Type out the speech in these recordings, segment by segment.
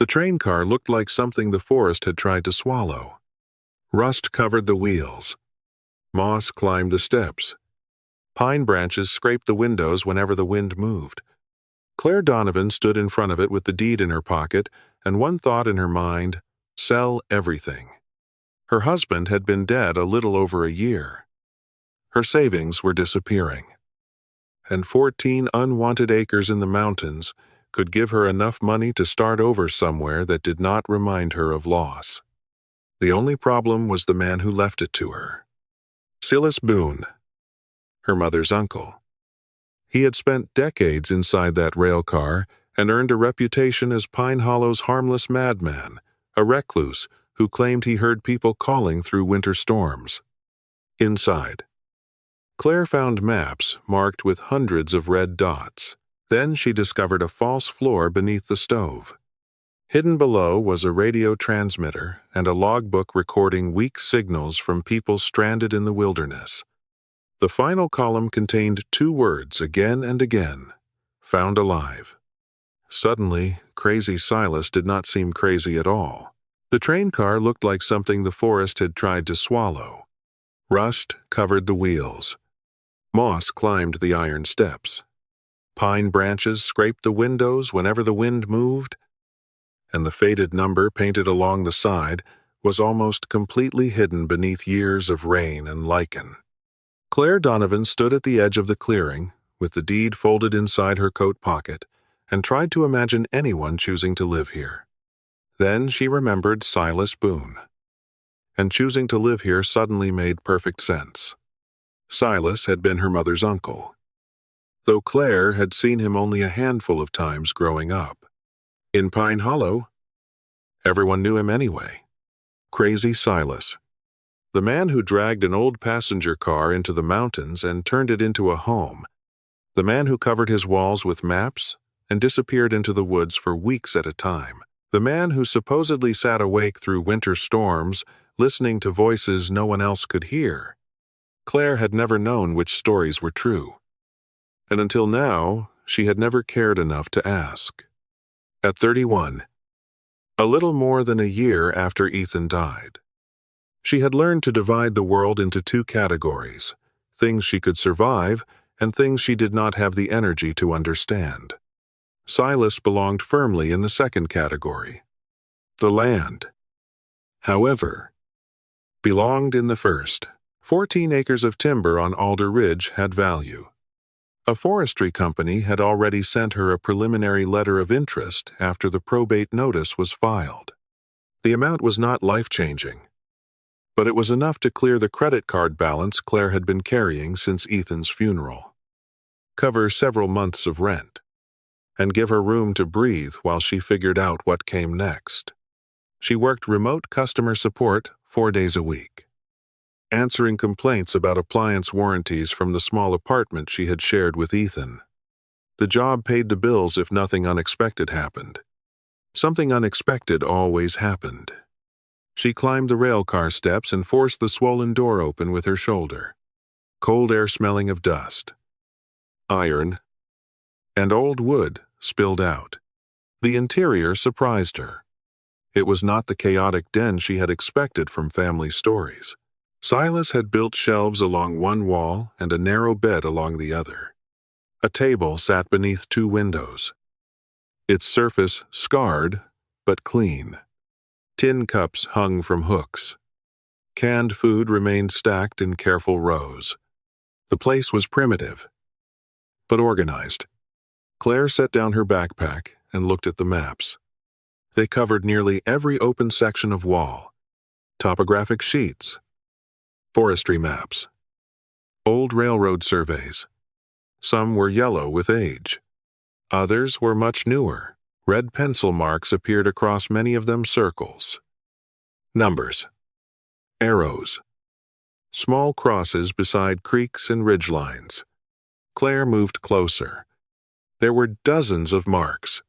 The train car looked like something the forest had tried to swallow. Rust covered the wheels. Moss climbed the steps. Pine branches scraped the windows whenever the wind moved. Claire Donovan stood in front of it with the deed in her pocket and one thought in her mind: sell everything. Her husband had been dead a little over a year. Her savings were disappearing. And 14 unwanted acres in the mountains could give her enough money to start over somewhere that did not remind her of loss. The only problem was the man who left it to her. Silas Boone, her mother's uncle. He had spent decades inside that railcar and earned a reputation as Pine Hollow's harmless madman, a recluse who claimed he heard people calling through winter storms. Inside, Claire found maps marked with hundreds of red dots. Then she discovered a false floor beneath the stove. Hidden below was a radio transmitter and a logbook recording weak signals from people stranded in the wilderness. The final column contained 2 words again and again: found alive. Suddenly, crazy Silas did not seem crazy at all. The train car looked like something the forest had tried to swallow. Rust covered the wheels. Moss climbed the iron steps. Pine branches scraped the windows whenever the wind moved, and the faded number painted along the side was almost completely hidden beneath years of rain and lichen. Claire Donovan stood at the edge of the clearing, with the deed folded inside her coat pocket, and tried to imagine anyone choosing to live here. Then she remembered Silas Boone. And choosing to live here suddenly made perfect sense. Silas had been her mother's uncle, though Claire had seen him only a handful of times growing up. In Pine Hollow, everyone knew him anyway. Crazy Silas. The man who dragged an old passenger car into the mountains and turned it into a home. The man who covered his walls with maps and disappeared into the woods for weeks at a time. The man who supposedly sat awake through winter storms, listening to voices no one else could hear. Claire had never known which stories were true. And until now, she had never cared enough to ask. At 31, a little more than a year after Ethan died, she had learned to divide the world into 2 categories: things she could survive and things she did not have the energy to understand. Silas belonged firmly in the second category. The land, however, belonged in the first. 14 acres of timber on Alder Ridge had value. A forestry company had already sent her a preliminary letter of interest after the probate notice was filed. The amount was not life-changing, but it was enough to clear the credit card balance Claire had been carrying since Ethan's funeral, cover several months of rent, and give her room to breathe while she figured out what came next. She worked remote customer support 4 days a week, answering complaints about appliance warranties from the small apartment she had shared with Ethan. The job paid the bills if nothing unexpected happened. Something unexpected always happened. She climbed the railcar steps and forced the swollen door open with her shoulder. Cold air smelling of dust, iron, and old wood spilled out. The interior surprised her. It was not the chaotic den she had expected from family stories. Silas had built shelves along one wall and a narrow bed along the other. A table sat beneath 2 windows, its surface scarred but clean. Tin cups hung from hooks. Canned food remained stacked in careful rows. The place was primitive, but organized. Claire set down her backpack and looked at the maps. They covered nearly every open section of wall: topographic sheets, forestry maps, old railroad surveys. Some were yellow with age. Others were much newer. Red pencil marks appeared across many of them: circles, numbers, arrows, small crosses beside creeks and ridgelines. Claire moved closer. There were dozens of marks,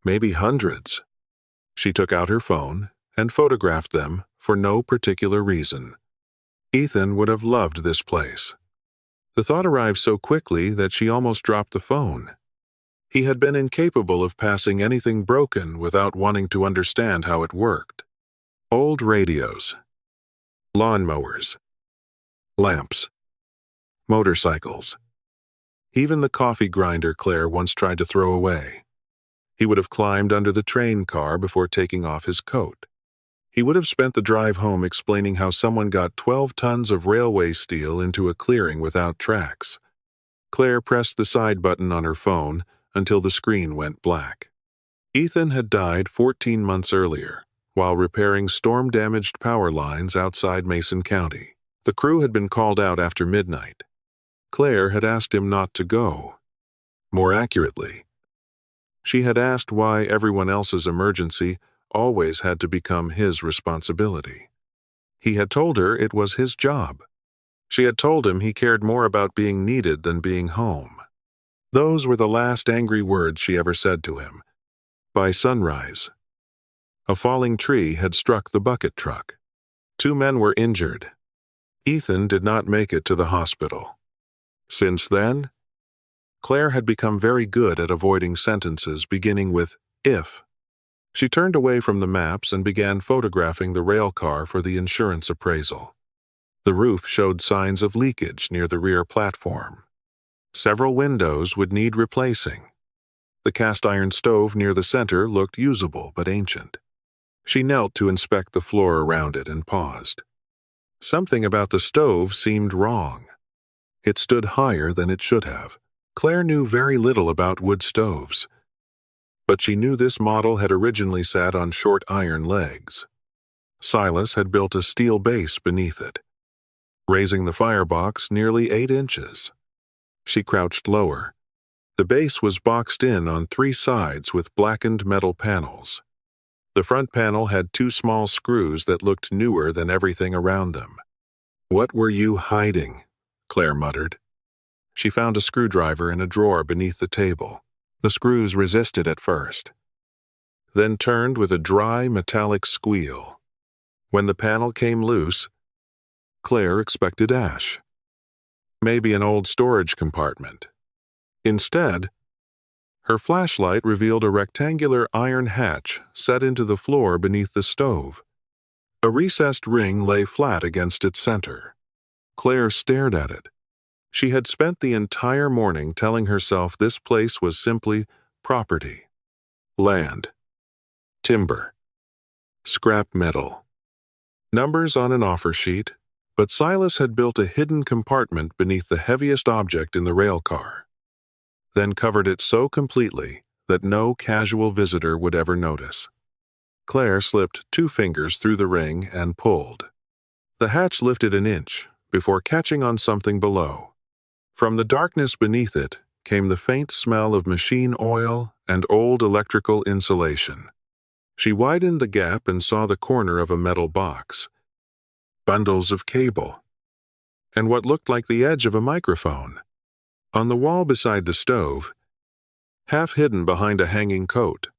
maybe hundreds. She took out her phone and photographed them for no particular reason. Ethan would have loved this place. The thought arrived so quickly that she almost dropped the phone. He had been incapable of passing anything broken without wanting to understand how it worked. Old radios, lawnmowers, lamps, motorcycles. Even the coffee grinder Claire once tried to throw away. He would have climbed under the train car before taking off his coat. He would have spent the drive home explaining how someone got 12 tons of railway steel into a clearing without tracks. Claire pressed the side button on her phone until the screen went black. Ethan had died 14 months earlier, while repairing storm-damaged power lines outside Mason County. The crew had been called out after midnight. Claire had asked him not to go. More accurately, she had asked why everyone else's emergency always had to become his responsibility. He had told her it was his job. She had told him he cared more about being needed than being home. Those were the last angry words she ever said to him. By sunrise, a falling tree had struck the bucket truck. 2 men were injured. Ethan did not make it to the hospital. Since then, Claire had become very good at avoiding sentences beginning with if. She turned away from the maps and began photographing the railcar for the insurance appraisal. The roof showed signs of leakage near the rear platform. Several windows would need replacing. The cast-iron stove near the center looked usable but ancient. She knelt to inspect the floor around it and paused. Something about the stove seemed wrong. It stood higher than it should have. Claire knew very little about wood stoves, but she knew this model had originally sat on short iron legs. Silas had built a steel base beneath it, raising the firebox nearly 8 inches. She crouched lower. The base was boxed in on 3 sides with blackened metal panels. The front panel had 2 small screws that looked newer than everything around them. "What were you hiding?" Claire muttered. She found a screwdriver in a drawer beneath the table. The screws resisted at first, then turned with a dry, metallic squeal. When the panel came loose, Claire expected ash. Maybe an old storage compartment. Instead, her flashlight revealed a rectangular iron hatch set into the floor beneath the stove. A recessed ring lay flat against its center. Claire stared at it. She had spent the entire morning telling herself this place was simply property. Land. Timber. Scrap metal. Numbers on an offer sheet, but Silas had built a hidden compartment beneath the heaviest object in the railcar, then covered it so completely that no casual visitor would ever notice. Claire slipped 2 fingers through the ring and pulled. The hatch lifted an inch before catching on something below. From the darkness beneath it came the faint smell of machine oil and old electrical insulation. She widened the gap and saw the corner of a metal box, bundles of cable, and what looked like the edge of a microphone. On the wall beside the stove, half hidden behind a hanging coat,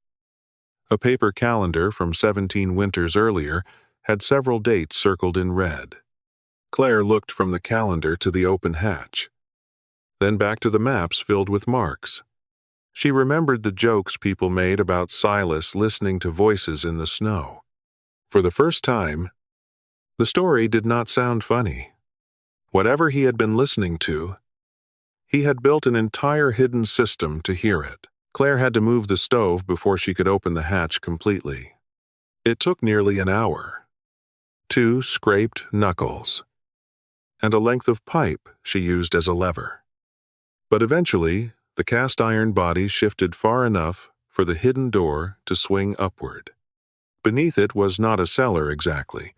a paper calendar from 17 winters earlier had several dates circled in red. Claire looked from the calendar to the open hatch, then back to the maps filled with marks. She remembered the jokes people made about Silas listening to voices in the snow. For the first time, the story did not sound funny. Whatever he had been listening to, he had built an entire hidden system to hear it. Claire had to move the stove before she could open the hatch completely. It took nearly an hour. 2 scraped knuckles, and a length of pipe she used as a lever. But eventually, the cast-iron body shifted far enough for the hidden door to swing upward. Beneath it was not a cellar exactly,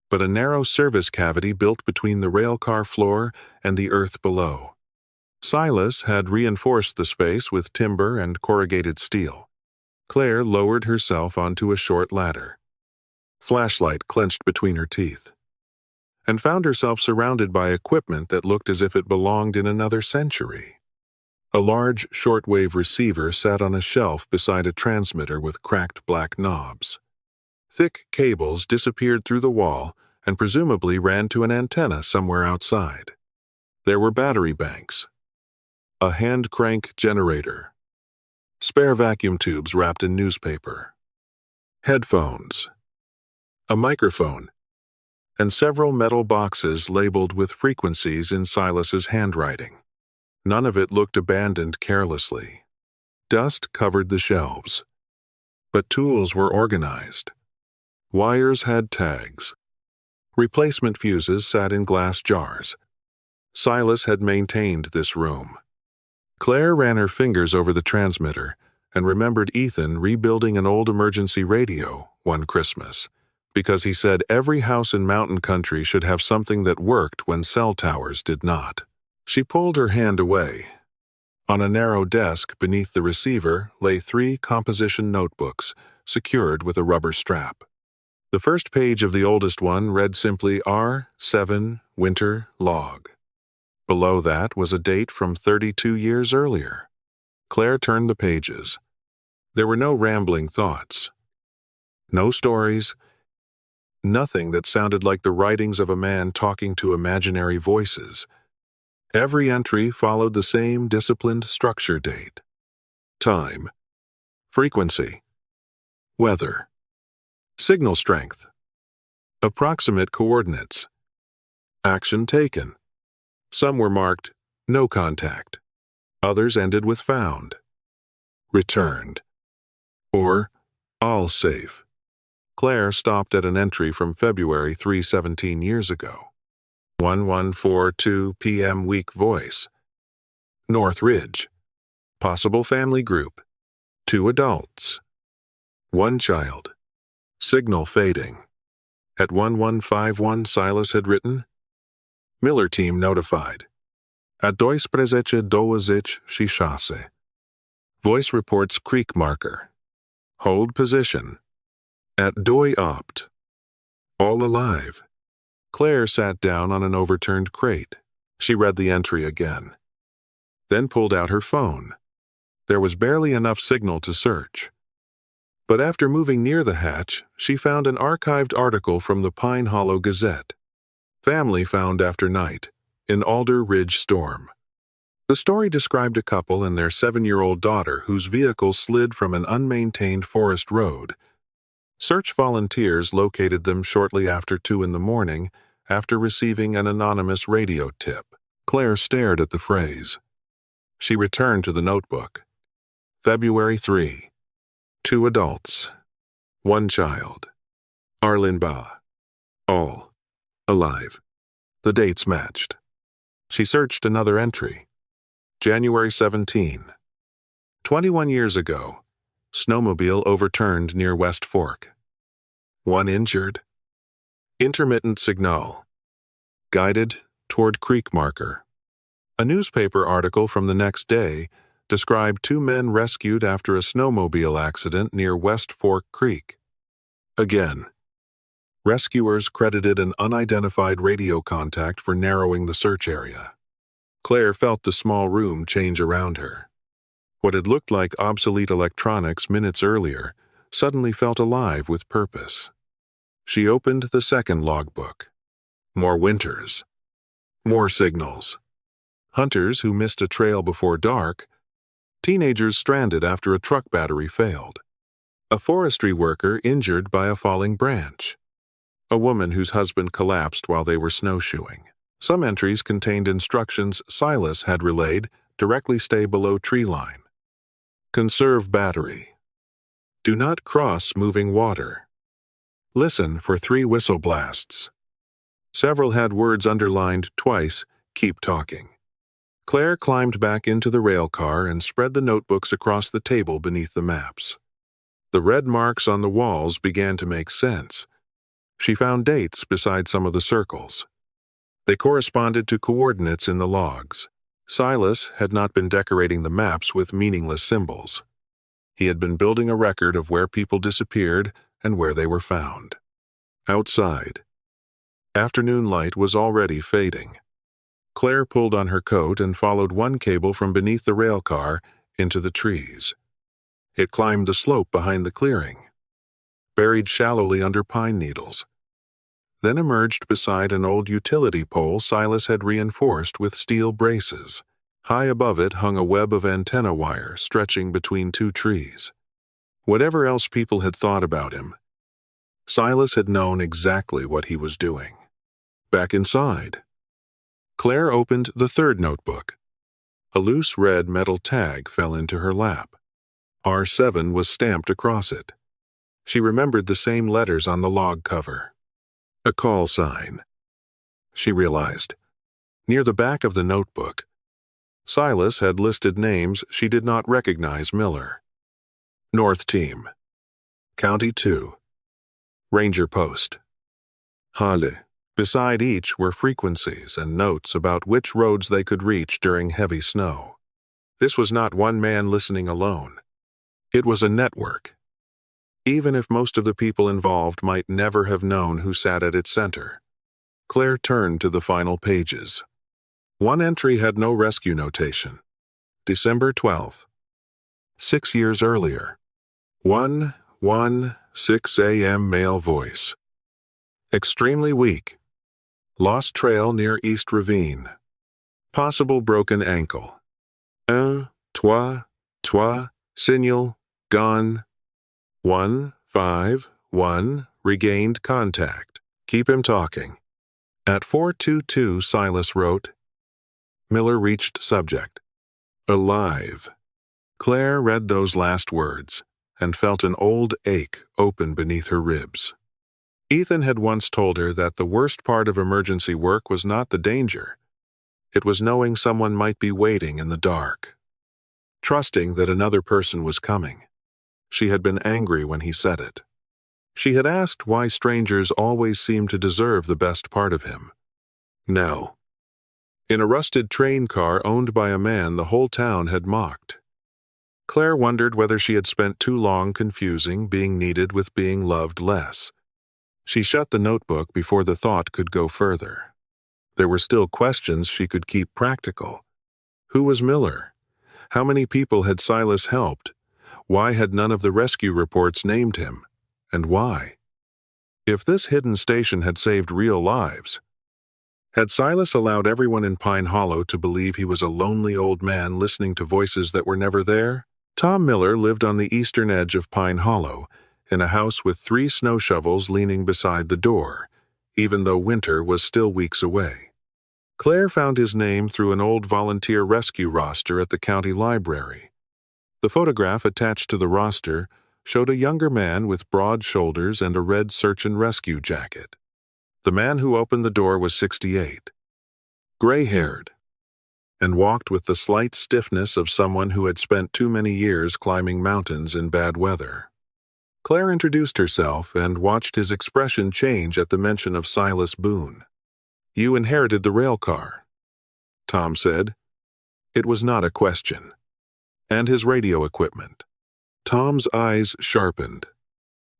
but a narrow service cavity built between the railcar floor and the earth below. Silas had reinforced the space with timber and corrugated steel. Claire lowered herself onto a short ladder, flashlight clenched between her teeth, and found herself surrounded by equipment that looked as if it belonged in another century. A large shortwave receiver sat on a shelf beside a transmitter with cracked black knobs. Thick cables disappeared through the wall and presumably ran to an antenna somewhere outside. There were battery banks, a hand-crank generator, spare vacuum tubes wrapped in newspaper, headphones, a microphone, and several metal boxes labeled with frequencies in Silas's handwriting. None of it looked abandoned carelessly. Dust covered the shelves, but tools were organized. Wires had tags. Replacement fuses sat in glass jars. Silas had maintained this room. Claire ran her fingers over the transmitter and remembered Ethan rebuilding an old emergency radio one Christmas, because he said every house in mountain country should have something that worked when cell towers did not. She pulled her hand away. On a narrow desk beneath the receiver lay 3 composition notebooks, secured with a rubber strap. The first page of the oldest one read simply R7 Winter Log. Below that was a date from 32 years earlier. Claire turned the pages. There were no rambling thoughts. No stories. Nothing that sounded like the writings of a man talking to imaginary voices. Every entry followed the same disciplined structure: date, time, frequency, weather, signal strength, approximate coordinates, action taken. Some were marked no contact. Others ended with found, returned, or all safe. Claire stopped at an entry from February 3-17 years ago. 1142 p.m. weak voice. North Ridge. Possible family group. 2 adults. 1 child. Signal fading. At 1151, Silas had written, Miller team notified. At 2:26 Shishase. Voice reports creek marker. Hold position. At Doi Opt. All alive. Claire sat down on an overturned crate. She read the entry again. Then pulled out her phone. There was barely enough signal to search. But after moving near the hatch, she found an archived article from the Pine Hollow Gazette. Family found after night, in Alder Ridge storm. The story described a couple and their 7-year-old daughter whose vehicle slid from an unmaintained forest road. Search volunteers located them shortly after 2 in the morning after receiving an anonymous radio tip. Claire stared at the phrase. She returned to the notebook. February 3. 2 adults. 1 child. Arlin Ba. All alive. The dates matched. She searched another entry. January 17. 21 years ago. Snowmobile overturned near West Fork. 1 injured. Intermittent signal. Guided toward creek marker. A newspaper article from the next day described 2 men rescued after a snowmobile accident near West Fork Creek. Again, rescuers credited an unidentified radio contact for narrowing the search area. Claire felt the small room change around her. What had looked like obsolete electronics minutes earlier suddenly felt alive with purpose. She opened the second logbook. More winters. More signals. Hunters who missed a trail before dark. Teenagers stranded after a truck battery failed. A forestry worker injured by a falling branch. A woman whose husband collapsed while they were snowshoeing. Some entries contained instructions Silas had relayed: directly stay below tree line. Conserve battery. Do not cross moving water. Listen for 3 whistle blasts. Several had words underlined twice: keep talking. Claire climbed back into the railcar and spread the notebooks across the table beneath the maps. The red marks on the walls began to make sense. She found dates beside some of the circles. They corresponded to coordinates in the logs. Silas had not been decorating the maps with meaningless symbols. He had been building a record of where people disappeared and where they were found. Outside, afternoon light was already fading. Claire pulled on her coat and followed 1 cable from beneath the railcar into the trees. It climbed the slope behind the clearing, buried shallowly under pine needles, then emerged beside an old utility pole Silas had reinforced with steel braces. High above it hung a web of antenna wire stretching between two trees. Whatever else people had thought about him, Silas had known exactly what he was doing. Back inside, Claire opened the third notebook. A loose red metal tag fell into her lap. R7 was stamped across it. She remembered the same letters on the log cover. A call sign. She realized. Near the back of the notebook, Silas had listed names she did not recognize. Miller. North Team. County 2. Ranger Post. Halle. Beside each were frequencies and notes about which roads they could reach during heavy snow. This was not one man listening alone. It was a network. Even if most of the people involved might never have known who sat at its center. Claire turned to the final pages. One entry had no rescue notation. December 12th. 6 years earlier. 1:16 a.m. male voice. Extremely weak. Lost trail near East Ravine. Possible broken ankle. 1, signal, gone. 151, regained contact. Keep him talking. At 4:22, Silas wrote. Miller reached subject. Alive. Claire read those last words and felt an old ache open beneath her ribs. Ethan had once told her that the worst part of emergency work was not the danger. It was knowing someone might be waiting in the dark. Trusting that another person was coming. She had been angry when he said it. She had asked why strangers always seemed to deserve the best part of him. No. In a rusted train car owned by a man the whole town had mocked. Claire wondered whether she had spent too long confusing being needed with being loved less. She shut the notebook before the thought could go further. There were still questions she could keep practical. Who was Miller? How many people had Silas helped? Why had none of the rescue reports named him? And why? If this hidden station had saved real lives, had Silas allowed everyone in Pine Hollow to believe he was a lonely old man listening to voices that were never there? Tom Miller lived on the eastern edge of Pine Hollow, in a house with 3 snow shovels leaning beside the door, even though winter was still weeks away. Claire found his name through an old volunteer rescue roster at the county library. The photograph attached to the roster showed a younger man with broad shoulders and a red search and rescue jacket. The man who opened the door was 68, gray-haired, and walked with the slight stiffness of someone who had spent too many years climbing mountains in bad weather. Claire introduced herself and watched his expression change at the mention of Silas Boone. You inherited the railcar, Tom said. It was not a question. And his radio equipment. Tom's eyes sharpened.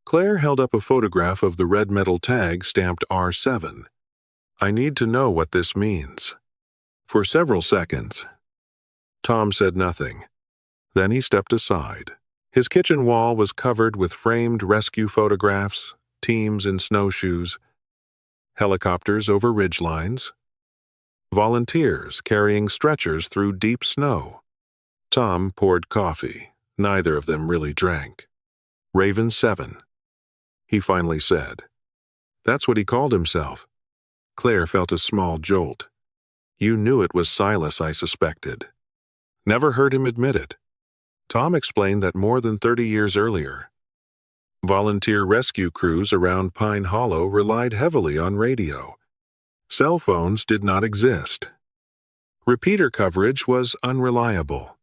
Claire held up a photograph of the red metal tag stamped R7. I need to know what this means. For several seconds, Tom said nothing. Then he stepped aside. His kitchen wall was covered with framed rescue photographs, teams in snowshoes, helicopters over ridgelines, volunteers carrying stretchers through deep snow. Tom poured coffee. Neither of them really drank. Raven 7, he finally said. That's what he called himself. Claire felt a small jolt. You knew it was Silas, I suspected. Never heard him admit it. Tom explained that more than 30 years earlier, volunteer rescue crews around Pine Hollow relied heavily on radio. Cell phones did not exist. Repeater coverage was unreliable,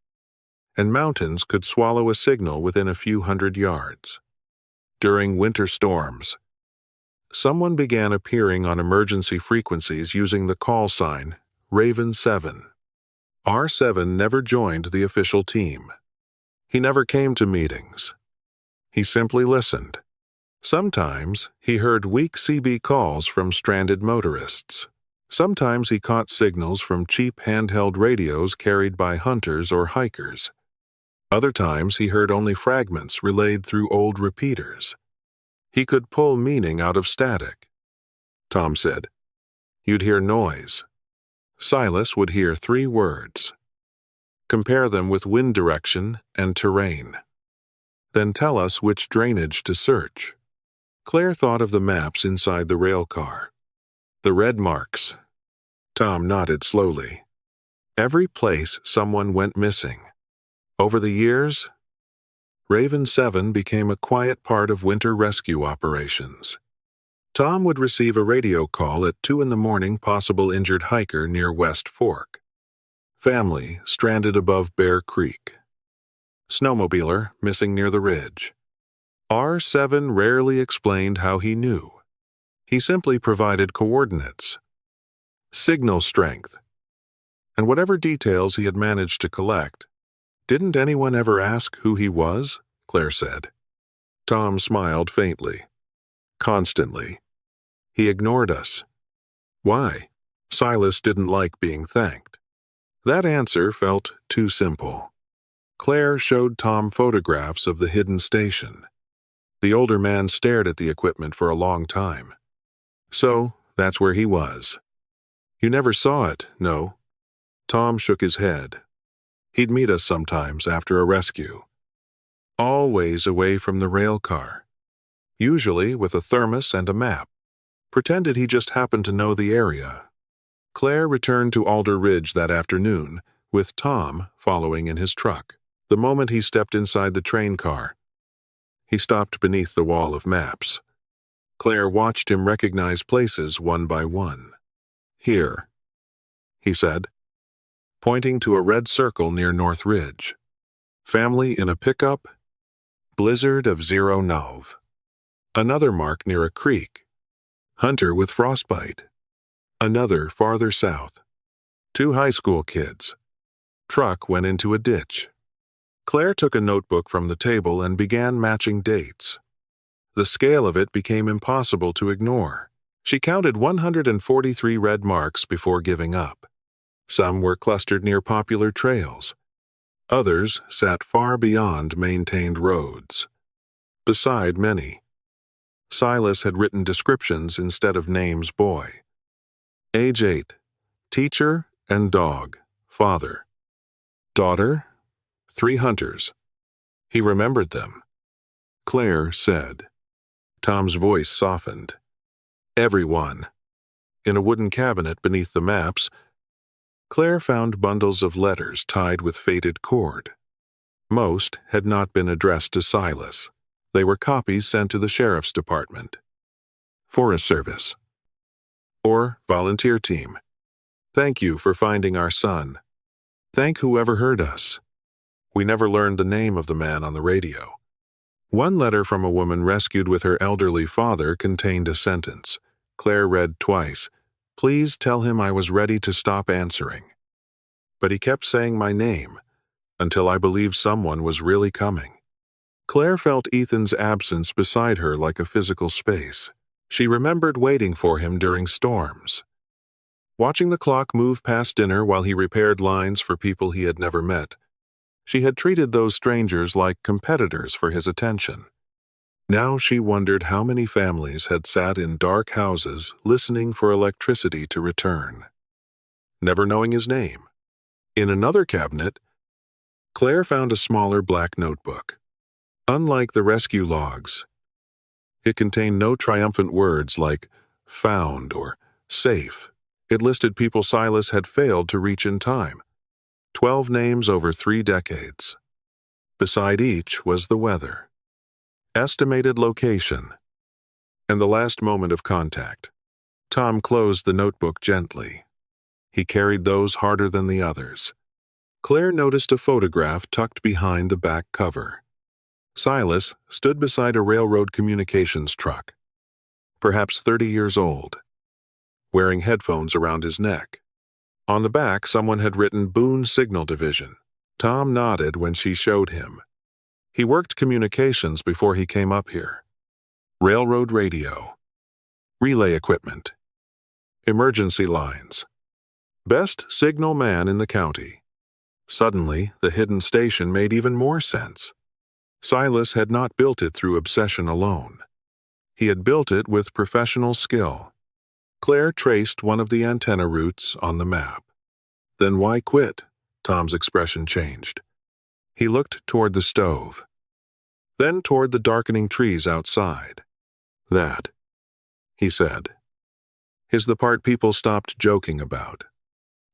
and mountains could swallow a signal within a few hundred yards. During winter storms, someone began appearing on emergency frequencies using the call sign Raven 7. R7 never joined the official team. He never came to meetings. He simply listened. Sometimes he heard weak CB calls from stranded motorists. Sometimes he caught signals from cheap handheld radios carried by hunters or hikers. Other times he heard only fragments relayed through old repeaters. He could pull meaning out of static. Tom said, You'd hear noise. Silas would hear 3 words. Compare them with wind direction and terrain. Then tell us which drainage to search. Claire thought of the maps inside the railcar. The red marks. Tom nodded slowly. Every place someone went missing. Over the years, Raven 7 became a quiet part of winter rescue operations. Tom would receive a radio call at 2 in the morning, possible injured hiker near West Fork. Family stranded above Bear Creek. Snowmobiler missing near the ridge. R7 rarely explained how he knew. He simply provided coordinates, signal strength, and whatever details he had managed to collect. Didn't anyone ever ask who he was? Claire said. Tom smiled faintly. Constantly. He ignored us. Why? Silas didn't like being thanked. That answer felt too simple. Claire showed Tom photographs of the hidden station. The older man stared at the equipment for a long time. So, that's where he was. You never saw it, no? Tom shook his head. He'd meet us sometimes after a rescue. Always away from the railcar. Usually with a thermos and a map. Pretended he just happened to know the area. Claire returned to Alder Ridge that afternoon, with Tom following in his truck. The moment he stepped inside the train car, he stopped beneath the wall of maps. Claire watched him recognize places one by one. Here, he said, pointing to a red circle near North Ridge. Family in a pickup, blizzard of 09. Another mark near a creek, hunter with frostbite. Another farther south. 2 high school kids. Truck went into a ditch. Claire took a notebook from the table and began matching dates. The scale of it became impossible to ignore. She counted 143 red marks before giving up. Some were clustered near popular trails. Others sat far beyond maintained roads. Beside many, Silas had written descriptions instead of names. Boy. Age 8. Teacher and dog. Father. Daughter. 3 hunters. He remembered them. Claire said. Tom's voice softened. Everyone. In a wooden cabinet beneath the maps, Claire found bundles of letters tied with faded cord. Most had not been addressed to Silas. They were copies sent to the sheriff's department, Forest Service, or volunteer team. Thank you for finding our son. Thank whoever heard us. We never learned the name of the man on the radio. One letter from a woman rescued with her elderly father contained a sentence. Claire read twice. Please tell him I was ready to stop answering. But he kept saying my name, until I believed someone was really coming. Claire felt Ethan's absence beside her like a physical space. She remembered waiting for him during storms. Watching the clock move past dinner while he repaired lines for people he had never met. She had treated those strangers like competitors for his attention. Now she wondered how many families had sat in dark houses listening for electricity to return, never knowing his name. In another cabinet, Claire found a smaller black notebook. Unlike the rescue logs, it contained no triumphant words like found or safe. It listed people Silas had failed to reach in time. 12 names over 3 decades. Beside each was the weather, estimated location, and the last moment of contact. Tom closed the notebook gently. He carried those harder than the others. Claire noticed a photograph tucked behind the back cover. Silas stood beside a railroad communications truck, perhaps 30 years old, wearing headphones around his neck. On the back, someone had written Boone Signal Division. Tom nodded when she showed him. He worked communications before he came up here. Railroad radio. Relay equipment. Emergency lines. Best signal man in the county. Suddenly, the hidden station made even more sense. Silas had not built it through obsession alone. He had built it with professional skill. Claire traced one of the antenna routes on the map. Then why quit? Tom's expression changed. He looked toward the stove, then toward the darkening trees outside. "That," he said, "is the part people stopped joking about."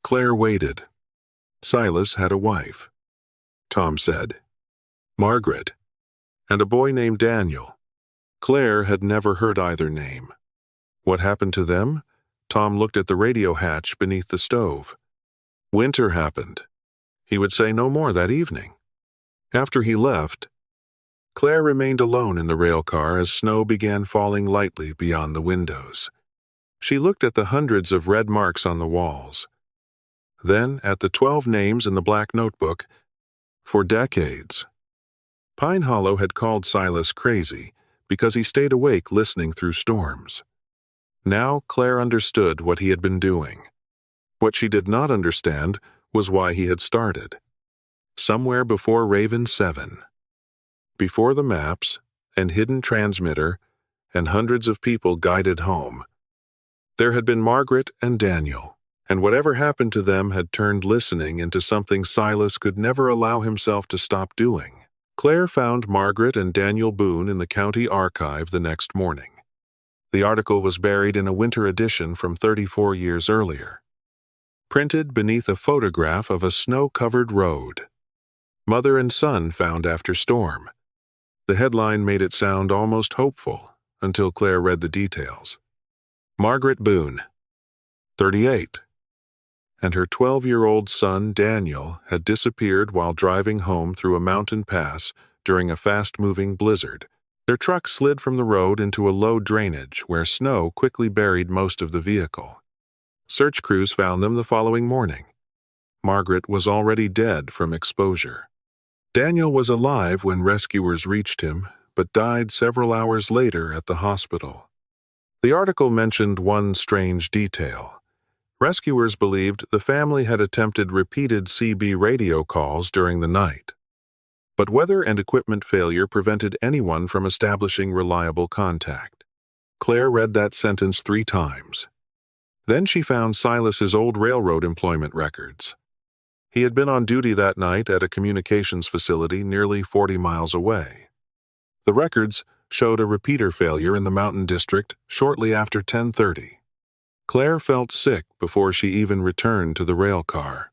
Claire waited. "Silas had a wife," Tom said. "Margaret, and a boy named Daniel." Claire had never heard either name. What happened to them? Tom looked at the radio hatch beneath the stove. Winter happened. He would say no more that evening. After he left, Claire remained alone in the railcar as snow began falling lightly beyond the windows. She looked at the hundreds of red marks on the walls, then at the 12 names in the black notebook. For decades, Pine Hollow had called Silas crazy because he stayed awake listening through storms. Now Claire understood what he had been doing. What she did not understand was why he had started. Somewhere before Raven 7. Before the maps and hidden transmitter and hundreds of people guided home, there had been Margaret and Daniel, and whatever happened to them had turned listening into something Silas could never allow himself to stop doing. Claire found Margaret and Daniel Boone in the county archive the next morning. The article was buried in a winter edition from 34 years earlier, printed beneath a photograph of a snow-covered road. "Mother and son found after storm." The headline made it sound almost hopeful until Claire read the details. Margaret Boone, 38, and her 12-year-old son Daniel had disappeared while driving home through a mountain pass during a fast-moving blizzard. Their truck slid from the road into a low drainage where snow quickly buried most of the vehicle. Search crews found them the following morning. Margaret was already dead from exposure. Daniel was alive when rescuers reached him, but died several hours later at the hospital. The article mentioned one strange detail. Rescuers believed the family had attempted repeated CB radio calls during the night, but weather and equipment failure prevented anyone from establishing reliable contact. Claire read that sentence 3 times. Then she found Silas's old railroad employment records. He had been on duty that night at a communications facility nearly 40 miles away. The records showed a repeater failure in the Mountain District shortly after 10:30. Claire felt sick before she even returned to the railcar.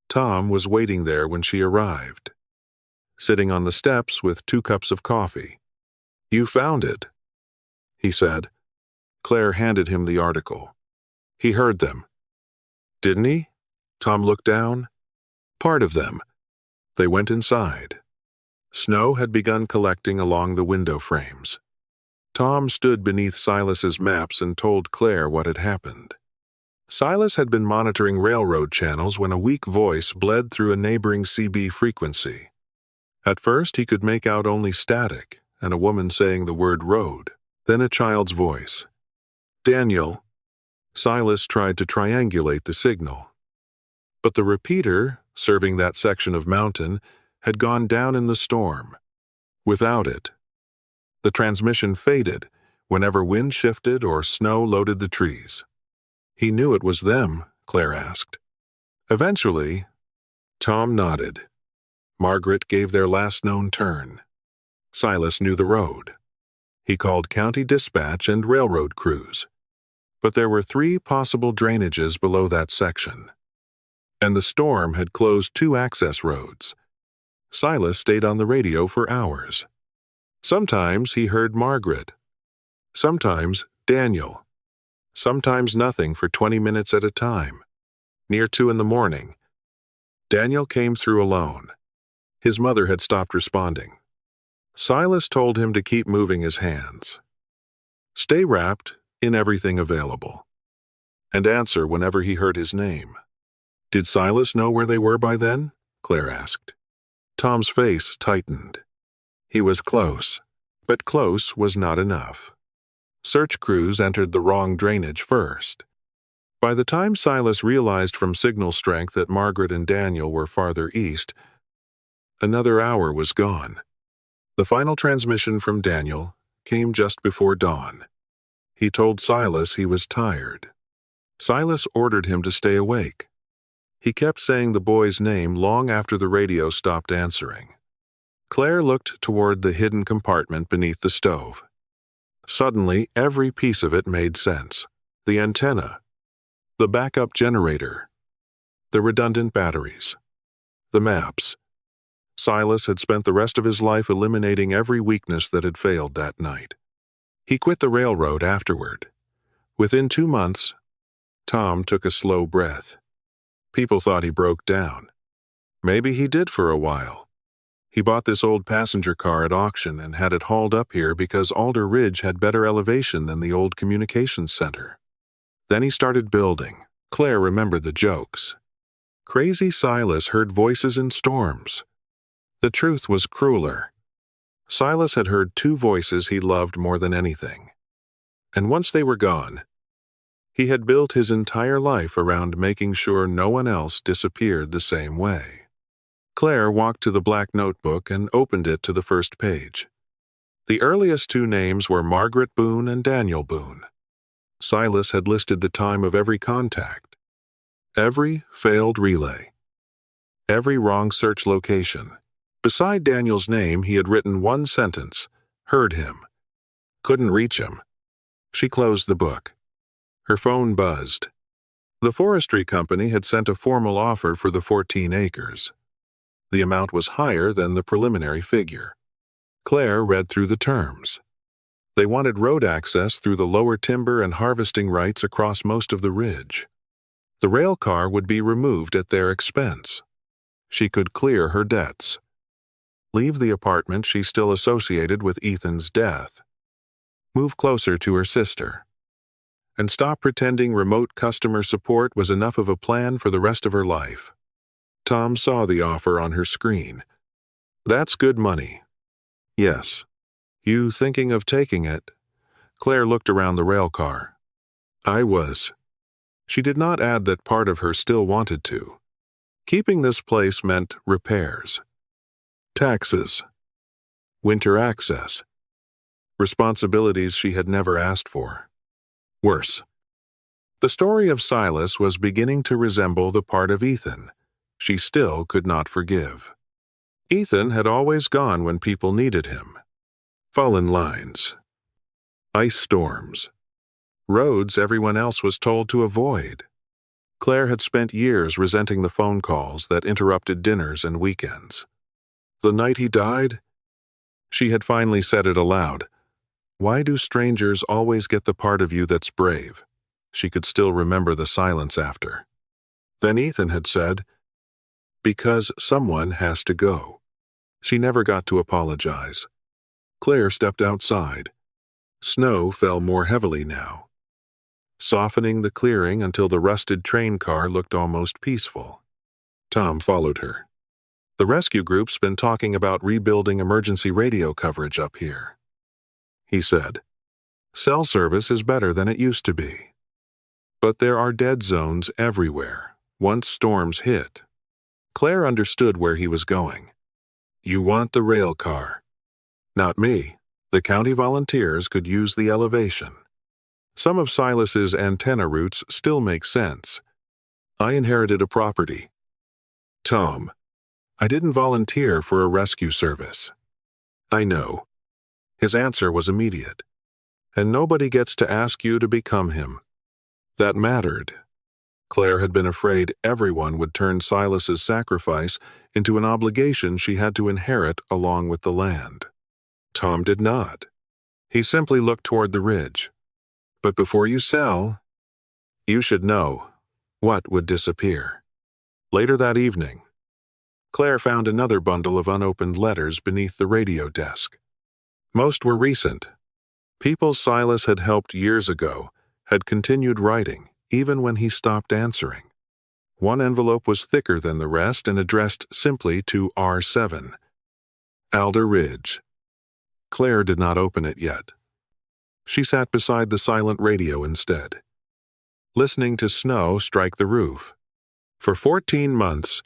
Tom was waiting there when she arrived, sitting on the steps with 2 cups of coffee. "You found it," he said. Claire handed him the article. He heard them. "Didn't he?" Tom looked down. "Part of them." They went inside. Snow had begun collecting along the window frames. Tom stood beneath Silas's maps and told Claire what had happened. Silas had been monitoring railroad channels when a weak voice bled through a neighboring CB frequency. At first he could make out only static and a woman saying the word road, then a child's voice. "Daniel." Silas tried to triangulate the signal. But the repeater, serving that section of mountain, had gone down in the storm. Without it, the transmission faded whenever wind shifted or snow loaded the trees. "He knew it was them?" Claire asked. "Eventually." Tom nodded. Margaret gave their last known turn. Silas knew the road. He called county dispatch and railroad crews. But there were 3 possible drainages below that section, and the storm had closed 2 access roads. Silas stayed on the radio for hours. Sometimes he heard Margaret, sometimes Daniel, sometimes nothing for 20 minutes at a time. Near 2 in the morning, Daniel came through alone. His mother had stopped responding. Silas told him to keep moving his hands, stay wrapped in everything available, and answer whenever he heard his name. "Did Silas know where they were by then?" Claire asked. Tom's face tightened. He was close, but close was not enough. Search crews entered the wrong drainage first. By the time Silas realized from signal strength that Margaret and Daniel were farther east, another hour was gone. The final transmission from Daniel came just before dawn. He told Silas he was tired. Silas ordered him to stay awake. He kept saying the boy's name long after the radio stopped answering. Claire looked toward the hidden compartment beneath the stove. Suddenly, every piece of it made sense. The antenna, the backup generator, the redundant batteries, the maps. Silas had spent the rest of his life eliminating every weakness that had failed that night. He quit the railroad afterward. Within 2 months, Tom took a slow breath. People thought he broke down. Maybe he did for a while. He bought this old passenger car at auction and had it hauled up here because Alder Ridge had better elevation than the old communications center. Then he started building. Claire remembered the jokes. Crazy Silas heard voices in storms. The truth was crueler. Silas had heard 2 voices he loved more than anything. And once they were gone, he had built his entire life around making sure no one else disappeared the same way. Claire walked to the black notebook and opened it to the first page. The earliest 2 names were Margaret Boone and Daniel Boone. Silas had listed the time of every contact, every failed relay, every wrong search location. Beside Daniel's name, he had written 1 sentence: heard him. Couldn't reach him. She closed the book. Her phone buzzed. The forestry company had sent a formal offer for the 14 acres. The amount was higher than the preliminary figure. Claire read through the terms. They wanted road access through the lower timber and harvesting rights across most of the ridge. The railcar would be removed at their expense. She could clear her debts. Leave the apartment she still associated with Ethan's death. Move closer to her sister. And stop pretending remote customer support was enough of a plan for the rest of her life. Tom saw the offer on her screen. That's good money. Yes. You thinking of taking it? Claire looked around the railcar. I was. She did not add that part of her still wanted to. Keeping this place meant repairs, taxes, winter access, responsibilities she had never asked for. Worse. The story of Silas was beginning to resemble the part of Ethan she still could not forgive. Ethan had always gone when people needed him. Fallen lines, ice storms, roads everyone else was told to avoid. Claire had spent years resenting the phone calls that interrupted dinners and weekends. The night he died, she had finally said it aloud. Why do strangers always get the part of you that's brave? She could still remember the silence after. Then Ethan had said, because someone has to go. She never got to apologize. Claire stepped outside. Snow fell more heavily now, softening the clearing until the rusted train car looked almost peaceful. Tom followed her. The rescue group's been talking about rebuilding emergency radio coverage up here, he said. Cell service is better than it used to be. But there are dead zones everywhere, once storms hit. Claire understood where he was going. You want the rail car. Not me. The county volunteers could use the elevation. Some of Silas's antenna routes still make sense. I inherited a property. Tom, I didn't volunteer for a rescue service. I know. His answer was immediate. And nobody gets to ask you to become him. That mattered. Claire had been afraid everyone would turn Silas's sacrifice into an obligation she had to inherit along with the land. Tom did not. He simply looked toward the ridge. But before you sell, you should know what would disappear. Later that evening, Claire found another bundle of unopened letters beneath the radio desk. Most were recent. People Silas had helped years ago had continued writing, even when he stopped answering. One envelope was thicker than the rest and addressed simply to R7. Alder Ridge. Claire did not open it yet. She sat beside the silent radio instead, listening to snow strike the roof. For 14 months,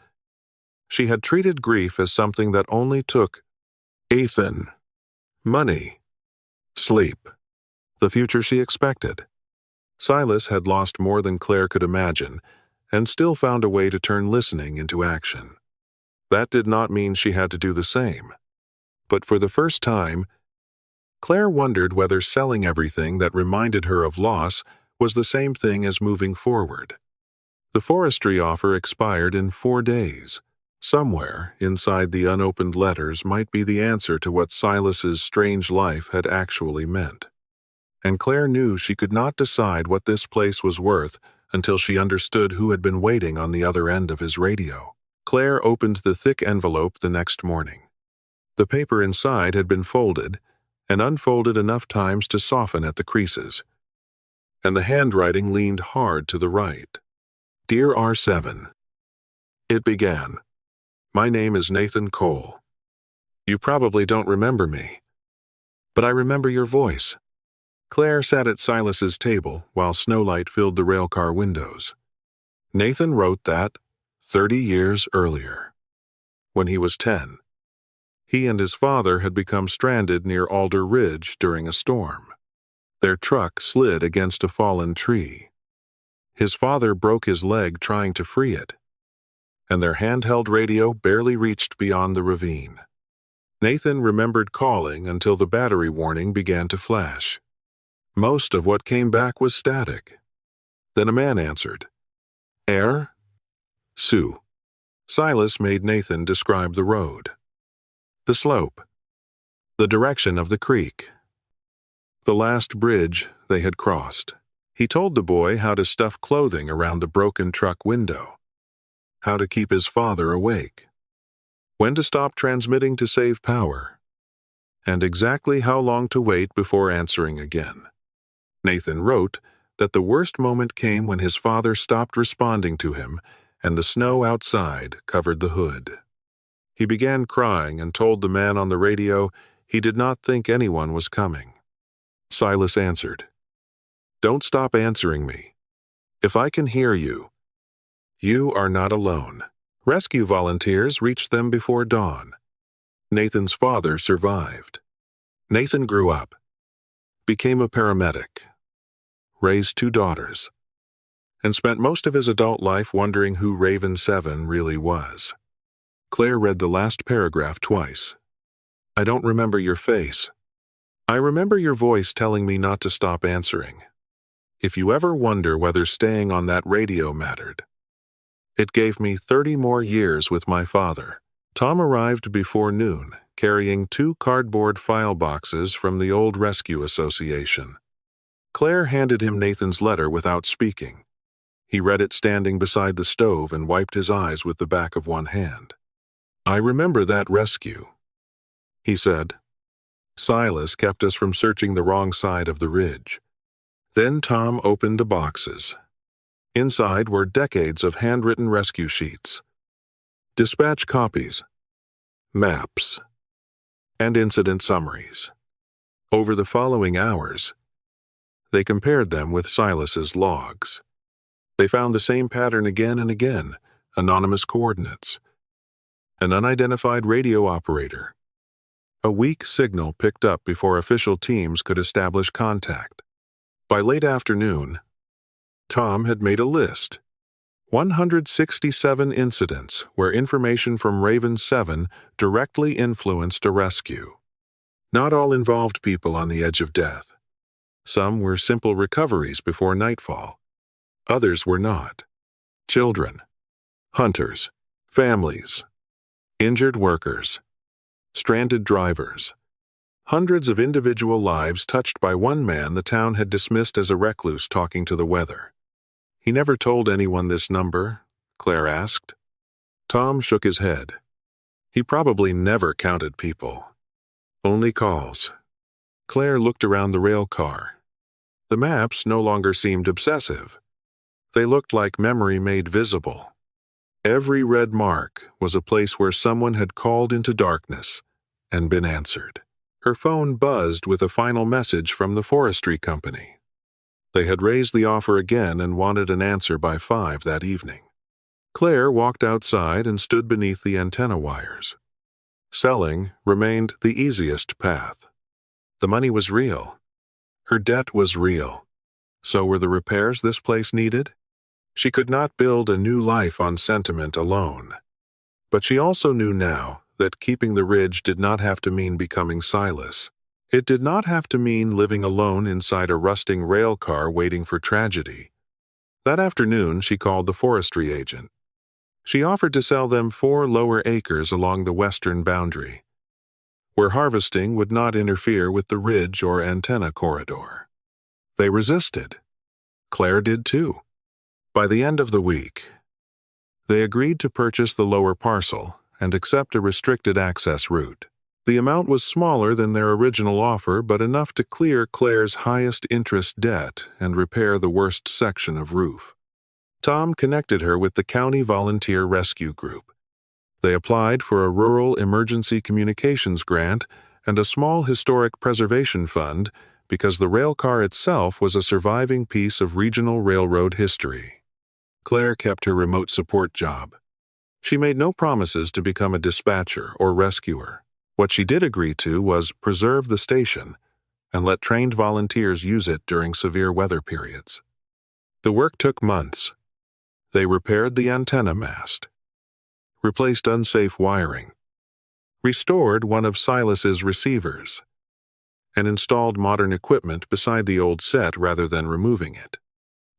she had treated grief as something that only took Ethan, money, sleep, the future she expected. Silas had lost more than Claire could imagine, and still found a way to turn listening into action. That did not mean she had to do the same. But for the first time, Claire wondered whether selling everything that reminded her of loss was the same thing as moving forward. The forestry offer expired in 4 days. Somewhere, inside the unopened letters, might be the answer to what Silas's strange life had actually meant. And Claire knew she could not decide what this place was worth until she understood who had been waiting on the other end of his radio. Claire opened the thick envelope the next morning. The paper inside had been folded and unfolded enough times to soften at the creases, and the handwriting leaned hard to the right. Dear R7, it began. My name is Nathan Cole. You probably don't remember me, but I remember your voice. Claire sat at Silas's table while snowlight filled the railcar windows. Nathan wrote that 30 years earlier, when he was 10. He and his father had become stranded near Alder Ridge during a storm. Their truck slid against a fallen tree. His father broke his leg trying to free it, and their handheld radio barely reached beyond the ravine. Nathan remembered calling until the battery warning began to flash. Most of what came back was static. Then a man answered. Air? Sue. Silas made Nathan describe the road. The slope. The direction of the creek. The last bridge they had crossed. He told the boy how to stuff clothing around the broken truck window, how to keep his father awake, when to stop transmitting to save power, and exactly how long to wait before answering again. Nathan wrote that the worst moment came when his father stopped responding to him and the snow outside covered the hood. He began crying and told the man on the radio he did not think anyone was coming. Silas answered, Don't stop answering me. If I can hear you, you are not alone. Rescue volunteers reached them before dawn. Nathan's father survived. Nathan grew up, became a paramedic, raised 2 daughters, and spent most of his adult life wondering who Raven 7 really was. Claire read the last paragraph twice. I don't remember your face. I remember your voice telling me not to stop answering. If you ever wonder whether staying on that radio mattered. It gave me 30 more years with my father. Tom arrived before noon, carrying 2 cardboard file boxes from the old rescue association. Claire handed him Nathan's letter without speaking. He read it standing beside the stove and wiped his eyes with the back of one hand. I remember that rescue, he said. Silas kept us from searching the wrong side of the ridge. Then Tom opened the boxes. Inside were decades of handwritten rescue sheets, dispatch copies, maps, and incident summaries. Over the following hours, they compared them with Silas's logs. They found the same pattern again and again, anonymous coordinates, an unidentified radio operator. A weak signal picked up before official teams could establish contact. By late afternoon, Tom had made a list. 167 incidents where information from Raven 7 directly influenced a rescue. Not all involved people on the edge of death. Some were simple recoveries before nightfall. Others were not. Children, hunters, families, injured workers, stranded drivers. Hundreds of individual lives touched by one man the town had dismissed as a recluse talking to the weather. He never told anyone this number, Claire asked. Tom shook his head. He probably never counted people. Only calls. Claire looked around the rail car. The maps no longer seemed obsessive. They looked like memory made visible. Every red mark was a place where someone had called into darkness and been answered. Her phone buzzed with a final message from the forestry company. They had raised the offer again and wanted an answer by 5 that evening. Claire walked outside and stood beneath the antenna wires. Selling remained the easiest path. The money was real. Her debt was real. So were the repairs this place needed? She could not build a new life on sentiment alone. But she also knew now that keeping the ridge did not have to mean becoming Silas. It did not have to mean living alone inside a rusting rail car waiting for tragedy. That afternoon, she called the forestry agent. She offered to sell them 4 lower acres along the western boundary, where harvesting would not interfere with the ridge or antenna corridor. They resisted. Claire did too. By the end of the week, they agreed to purchase the lower parcel and accept a restricted access route. The amount was smaller than their original offer, but enough to clear Claire's highest interest debt and repair the worst section of roof. Tom connected her with the County Volunteer Rescue Group. They applied for a Rural Emergency Communications grant and a small historic preservation fund because the railcar itself was a surviving piece of regional railroad history. Claire kept her remote support job. She made no promises to become a dispatcher or rescuer. What she did agree to was preserve the station and let trained volunteers use it during severe weather periods. The work took months. They repaired the antenna mast, replaced unsafe wiring, restored one of Silas's receivers, and installed modern equipment beside the old set rather than removing it.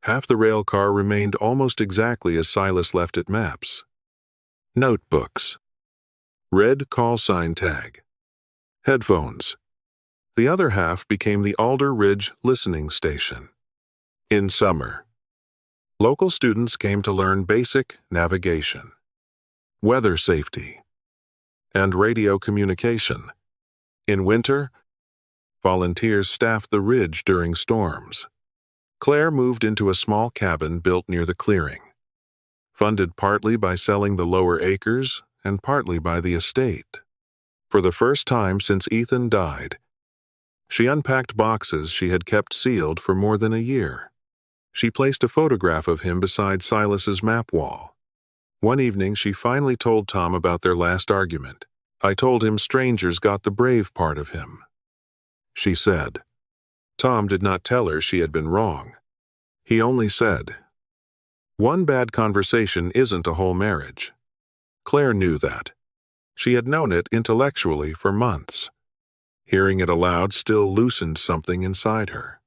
Half the railcar remained almost exactly as Silas left it maps. Notebooks, red call sign tag, headphones. The other half became the Alder Ridge listening station. In summer, local students came to learn basic navigation, weather safety, and radio communication. In winter, volunteers staffed the ridge during storms. Claire moved into a small cabin built near the clearing, funded partly by selling the lower acres and partly by the estate. For the first time since Ethan died, she unpacked boxes she had kept sealed for more than a year. She placed a photograph of him beside Silas's map wall. One evening, she finally told Tom about their last argument. "I told him strangers got the brave part of him," she said. Tom did not tell her she had been wrong. He only said, "One bad conversation isn't a whole marriage." Claire knew that. She had known it intellectually for months. Hearing it aloud still loosened something inside her.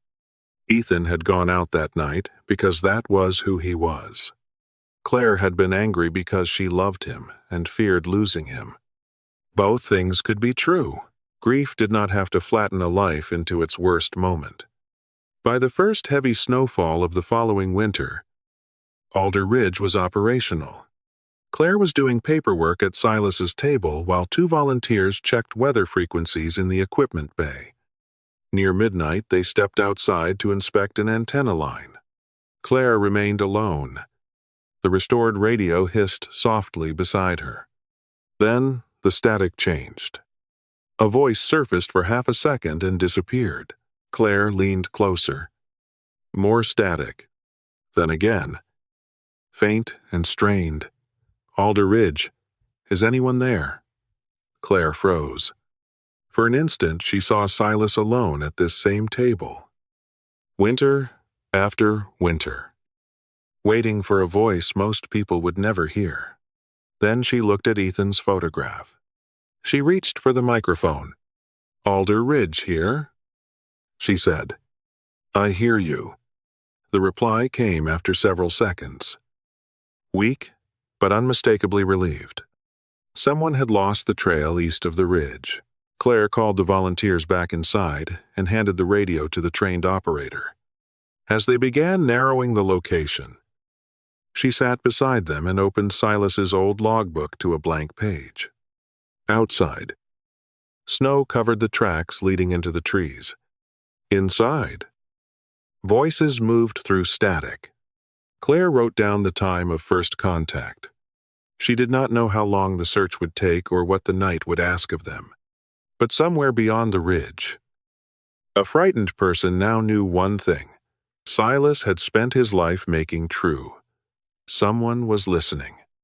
Ethan had gone out that night because that was who he was. Claire had been angry because she loved him and feared losing him. Both things could be true. Grief did not have to flatten a life into its worst moment. By the first heavy snowfall of the following winter, Alder Ridge was operational. Claire was doing paperwork at Silas's table while 2 volunteers checked weather frequencies in the equipment bay. Near midnight, they stepped outside to inspect an antenna line. Claire remained alone. The restored radio hissed softly beside her. Then the static changed. A voice surfaced for half a second and disappeared. Claire leaned closer. More static. Then again. Faint and strained. "Alder Ridge. Is anyone there?" Claire froze. For an instant, she saw Silas alone at this same table. Winter after winter. Waiting for a voice most people would never hear. Then she looked at Ethan's photograph. She reached for the microphone. "Alder Ridge here," she said. "I hear you." The reply came after several seconds. Weak, but unmistakably relieved. Someone had lost the trail east of the ridge. Claire called the volunteers back inside and handed the radio to the trained operator. As they began narrowing the location, she sat beside them and opened Silas's old logbook to a blank page. Outside, snow covered the tracks leading into the trees. Inside, voices moved through static. Claire wrote down the time of first contact. She did not know how long the search would take or what the night would ask of them. But somewhere beyond the ridge, a frightened person now knew one thing. Silas had spent his life making true. Someone was listening.